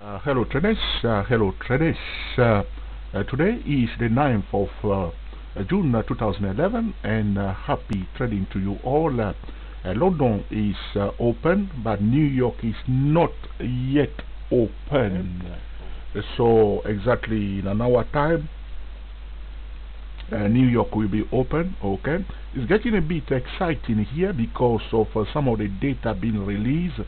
Hello traders, hello traders. Today is the 9th of June 2011 and happy trading to you all. London is open but New York is not yet open. So exactly in an hour time New York will be open. Okay, it's getting a bit exciting here because of some of the data being released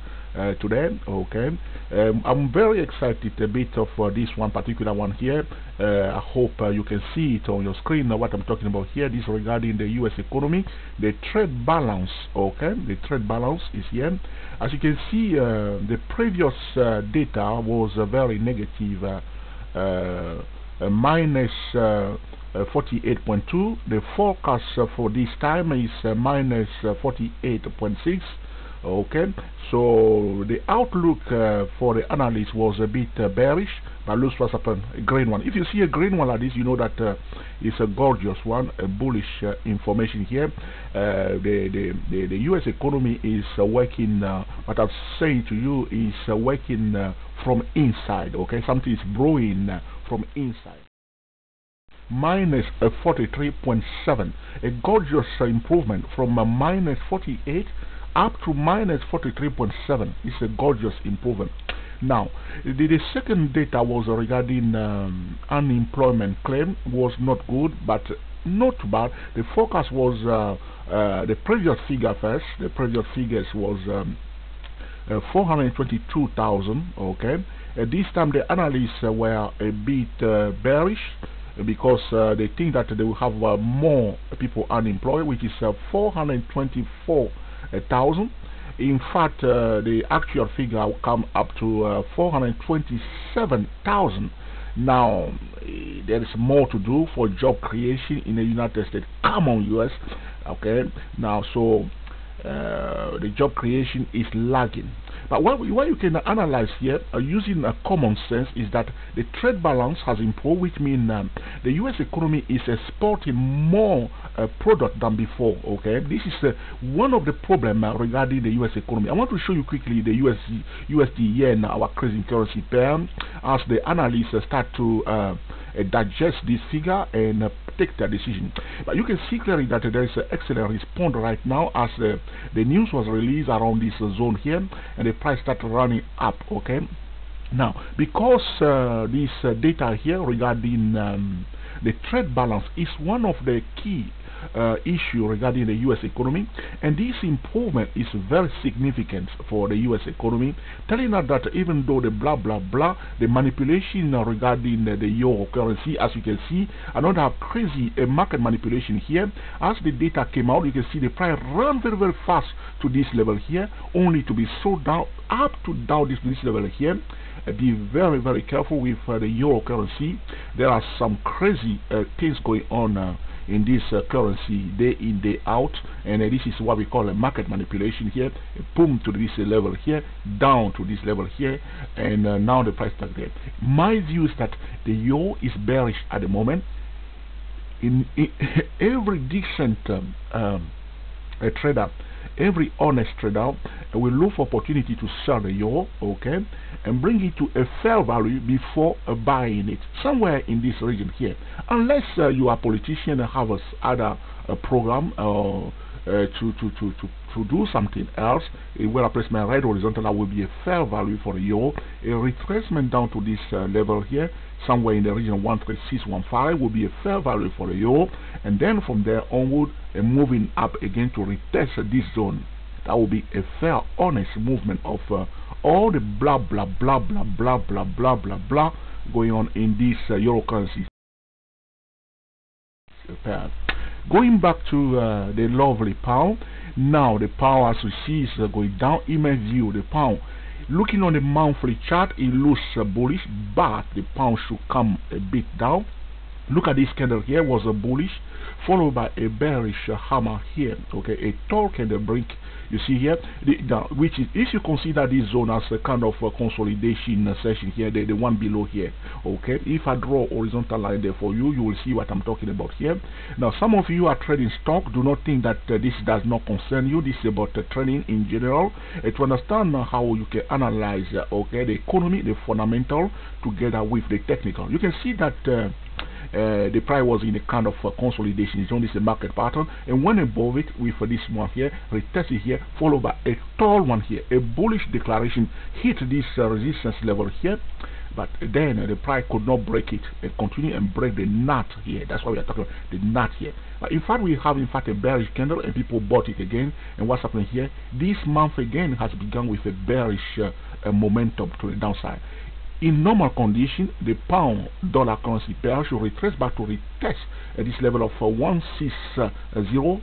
today. Okay, I'm very excited a bit of this one particular one here. I hope you can see it on your screen. What I'm talking about here is regarding the U.S. economy, the trade balance. Okay, the trade balance is here. As you can see, the previous data was very negative. Minus 48.2. The forecast for this time is minus 48.6. Okay, so the outlook for the analyst was a bit bearish, but looks what's happened, a green one. If you see a green one like this, you know that it's a gorgeous one, a bullish information here. The U.S. economy is working. What I'm saying to you is working from inside. Okay, something is brewing from inside. Minus 43.7, a gorgeous improvement from minus 48 up to minus 43.7. It's a gorgeous improvement. Now, the second data was regarding unemployment claim was not good, but not bad. The forecast was the previous figure first. The previous figures was 422,000. Okay, this time the analysts were a bit bearish because they think that they will have more people unemployed, which is 424,000. In fact, the actual figure will come up to 427,000. Now, there is more to do for job creation in the United States. Come on, US. Okay, now, so the job creation is lagging. But what you can analyze here using common sense is that the trade balance has improved, which means the U.S. economy is exporting more product than before. Okay, this is one of the problems regarding the U.S. economy. I want to show you quickly the USD yen, our crazy currency pair, as the analysts start to digest this figure and take their decision. But you can see clearly that there is an excellent response right now as the news was released around this zone here and the price started running up. Okay, now because this data here regarding the trade balance is one of the key issue regarding the U.S. economy, and this improvement is very significant for the U.S. economy, telling us that even though the blah blah blah, the manipulation regarding the euro currency, as you can see, another crazy market manipulation here. As the data came out, you can see the price run very fast to this level here, only to be sold down up to down this level here. Be very careful with the euro currency. There are some crazy things going on in this currency day in day out, and this is what we call a market manipulation here. Boom to this level here, down to this level here, and now the price tag there. My view is that the euro is bearish at the moment. In every decent trader, every honest trader will look for opportunity to sell the euro, okay, and bring it to a fair value before buying it somewhere in this region here, unless you are a politician and have other program to do something else. Where I place my red horizontal, that will be a fair value for the euro. A retracement down to this level here, somewhere in the region 13615, will be a fair value for the euro, and then from there onward, moving up again to retest this zone. That will be a fair, honest movement of all the blah blah blah blah blah blah blah blah blah going on in this euro currency pair. Going back to the lovely pound. Now the pound, as we see, is going down. In my view, the pound, looking on the monthly chart, it looks bullish, but the pound should come a bit down. Look at this candle here, was a bullish, followed by a bearish hammer here. Okay, a tall candle break. You see here, which is, if you consider this zone as a kind of consolidation session here, the one below here. Okay, if I draw horizontal line there for you, you will see what I'm talking about here. Now, some of you are trading stock. Do not think that this does not concern you. This is about trading in general. To understand how you can analyze okay, the economy, the fundamental, together with the technical. You can see that the price was in a kind of consolidation. It's only a market pattern, and when above it with this one here, retest it here, followed by a tall one here, a bullish declaration, hit this resistance level here, but then the price could not break it and continue and break the nut here. That's why we are talking about the nut here. But in fact, we have in fact a bearish candle, and people bought it again. And what's happening here? This month again has begun with a bearish momentum to the downside. In normal condition, the pound dollar currency pair should retrace back to retest at this level of 16009.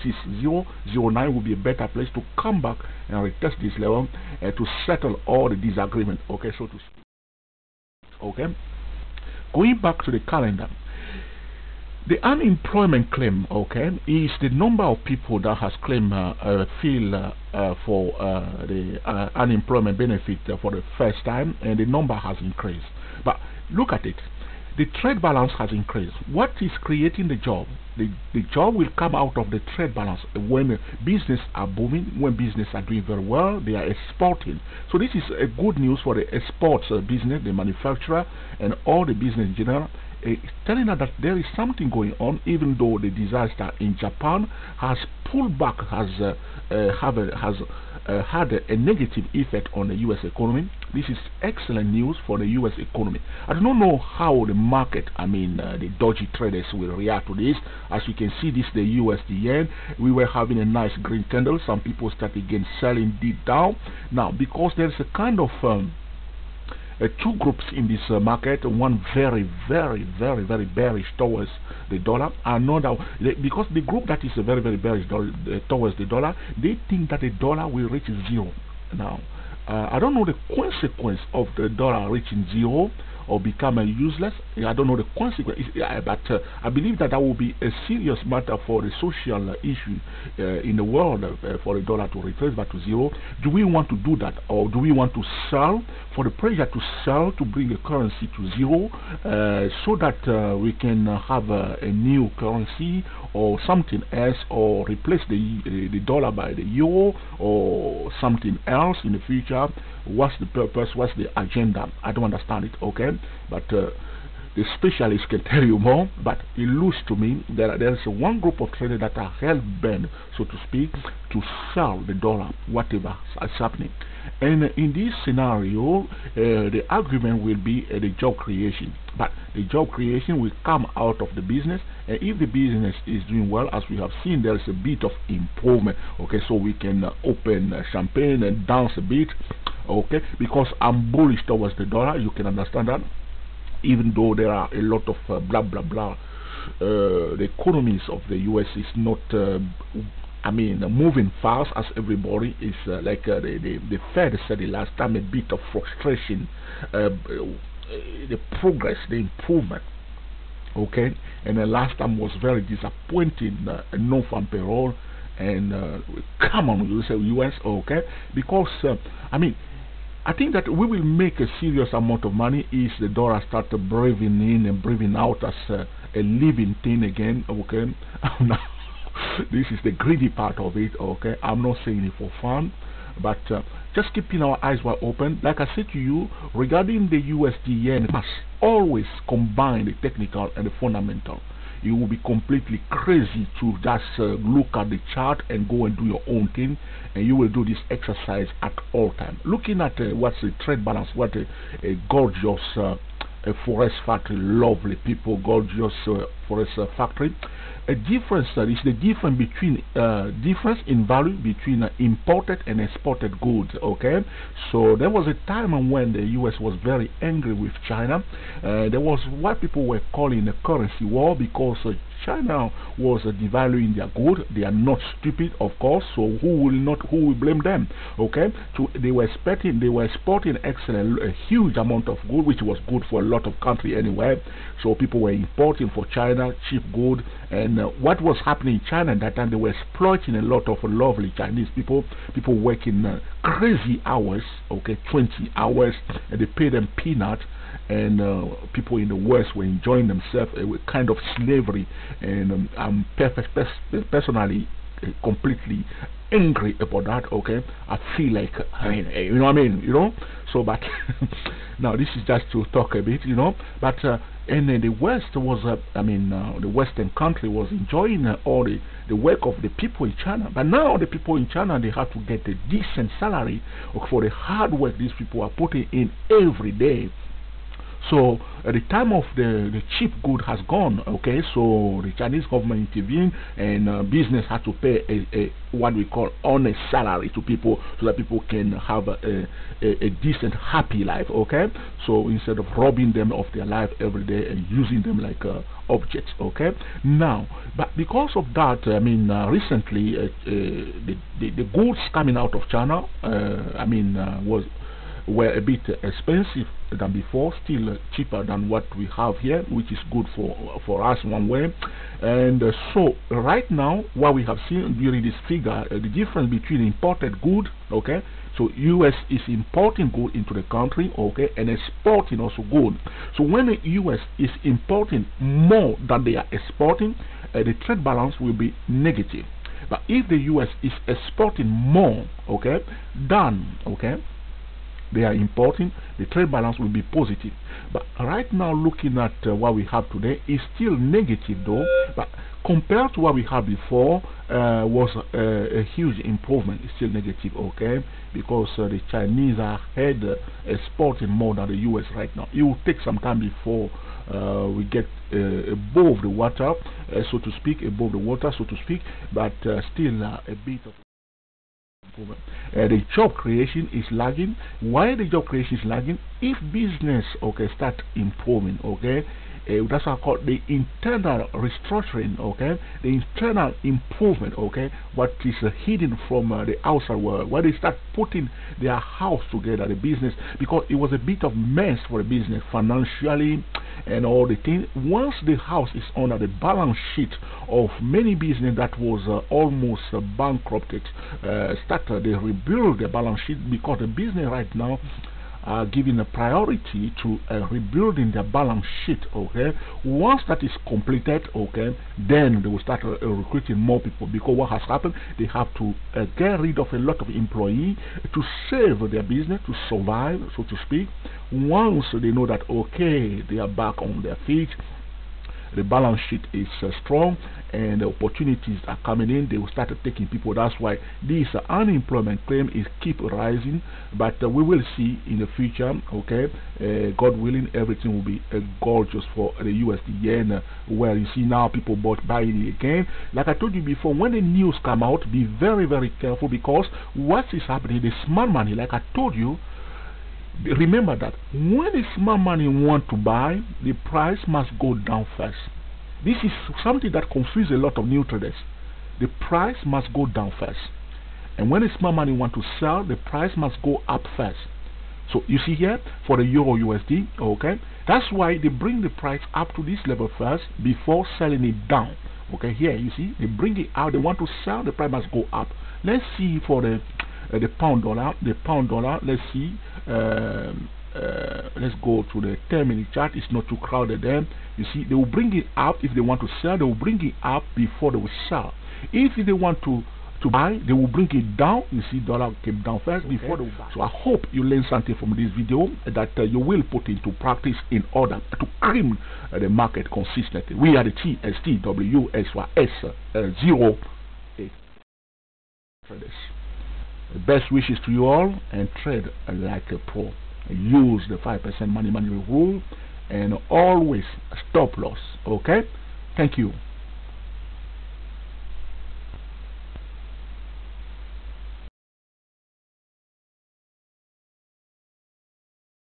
16009 will be a better place to come back and retest this level to settle all the disagreement. Okay, so to speak. Okay, going back to the calendar. The unemployment claim, okay, is the number of people that has claimed for the unemployment benefit for the first time, and the number has increased. But look at it. The trade balance has increased. What is creating the job? The job will come out of the trade balance when business are booming, when business are doing very well, they are exporting. So this is a good news for the exports business, the manufacturer, and all the business in general. Telling us that there is something going on, even though the disaster in Japan has pulled back, has had a negative effect on the U.S. economy. This is excellent news for the U.S. economy. I do not know how the market, the dodgy traders will react to this. As you can see, this is the USD yen. We were having a nice green candle. Some people start again selling deep down. Now, because there is a kind of two groups in this market, one very bearish towards the dollar, another because the group that is very bearish towards the dollar, they think that the dollar will reach zero. Now I don't know the consequence of the dollar reaching zero or become useless. I don't know the consequence, but I believe that will be a serious matter for the social issue in the world for the dollar to retrace back to zero. Do we want to do that, or do we want to sell for the pressure to sell to bring the currency to zero so that we can have a new currency or something else, or replace the dollar by the euro or something else in the future? What's the purpose? What's the agenda? I don't understand it. Okay, but the specialists can tell you more. But it looks to me that there is one group of traders that are hell bent, so to speak, to sell the dollar, whatever is happening. And in this scenario, the argument will be the job creation. But the job creation will come out of the business, and if the business is doing well, as we have seen, there is a bit of improvement. Okay, so we can open champagne and dance a bit. Okay, because I'm bullish towards the dollar. You can understand that, even though there are a lot of blah blah blah. The economies of the US is not moving fast as everybody is like the Fed said the last time, a bit of frustration, the progress, the improvement. Okay, and the last time was very disappointing, non-farm payroll, and come on, you say US, okay, because I think that we will make a serious amount of money if the dollar starts breathing in and breathing out as a living thing again. Okay, now this is the greedy part of it. Okay, I'm not saying it for fun, but just keeping our eyes wide open. Like I said to you, regarding the USD yen, must always combine the technical and the fundamental. You will be completely crazy to just look at the chart and go and do your own thing, and you will do this exercise at all time. Looking at what's the trade balance, what a gorgeous forest factory, lovely people, gorgeous forest factory. A difference is the difference between difference in value between imported and exported goods. Okay, so there was a time when the US was very angry with China. There was what people were calling a currency war, because China was devaluing their gold. They are not stupid, of course. So who will blame them? Okay, so they were exporting excellent, a huge amount of gold, which was good for a lot of country anyway. So people were importing for China cheap gold, and what was happening in China at that time, they were exploiting a lot of lovely Chinese people working crazy hours, okay, 20 hours, and they pay them peanuts, and people in the West were enjoying themselves, with kind of slavery. And I'm personally completely angry about that. Okay, I feel like, you know what I mean, so but now this is just to talk a bit, but and the West was the Western country was enjoying all the work of the people in China. But now the people in China, they have to get a decent salary for the hard work these people are putting in every day. So the time of the cheap good has gone. Okay, so the Chinese government intervened, and business had to pay a what we call honest salary to people, so that people can have a decent, happy life. Okay, so instead of robbing them of their life every day and using them like objects. Okay, now, but because of that, recently the goods coming out of China, were a bit expensive than before, still cheaper than what we have here, which is good for us one way. And so right now, what we have seen during this figure, the difference between imported good, okay, so US is importing good into the country, okay, and exporting also good. So when the US is importing more than they are exporting, the trade balance will be negative. But if the US is exporting more, okay, than, okay, they are importing, the trade balance will be positive. But right now, looking at what we have today, is still negative though, but compared to what we had before, was a huge improvement. It's still negative, okay, because the Chinese are ahead, exporting more than the US right now. It will take some time before we get above the water, so to speak, but still a bit of the job creation is lagging. Why the job creation is lagging? If business, okay, start improving, okay, that's what I call the internal restructuring, okay, the internal improvement, okay, what is hidden from the outside world, where they start putting their house together, the business, because it was a bit of mess for the business financially and all the things. Once the house is under the balance sheet of many business that was almost bankrupted, they rebuild the balance sheet, because the business right now are giving a priority to rebuilding their balance sheet. Okay, once that is completed, okay, then they will start recruiting more people, because what has happened, they have to get rid of a lot of employees to save their business, to survive, so to speak. Once they know that, okay, they are back on their feet, the balance sheet is strong, and the opportunities are coming in, they will start taking people. That's why this unemployment claim is keep rising, but we will see in the future, okay, God willing, everything will be gorgeous for the USD yen, where you see now people buying it again. Like I told you before, when the news come out, be very, very careful, because what is happening, the smart money, like I told you, remember that when the smart money want to buy, the price must go down first. This is something that confuses a lot of new traders. The price must go down first, and when the smart money want to sell, the price must go up first. So you see here for the Euro USD, okay, that's why they bring the price up to this level first before selling it down. Okay, here you see they bring it out, they want to sell, the price must go up. Let's see for the pound dollar. Let's see, let's go to the 10-minute chart. It's not too crowded there. You see, they will bring it up. If they want to sell, they will bring it up before they will sell. If they want to buy, they will bring it down. You see, dollar came down first before they will buy. So I hope you learned something from this video that you will put into practice in order to cream the market consistently. We are the TSTWSYS 08 traders. Best wishes to you all, and trade like a pro. Use the 5% money rule, and always stop loss. Okay, thank you.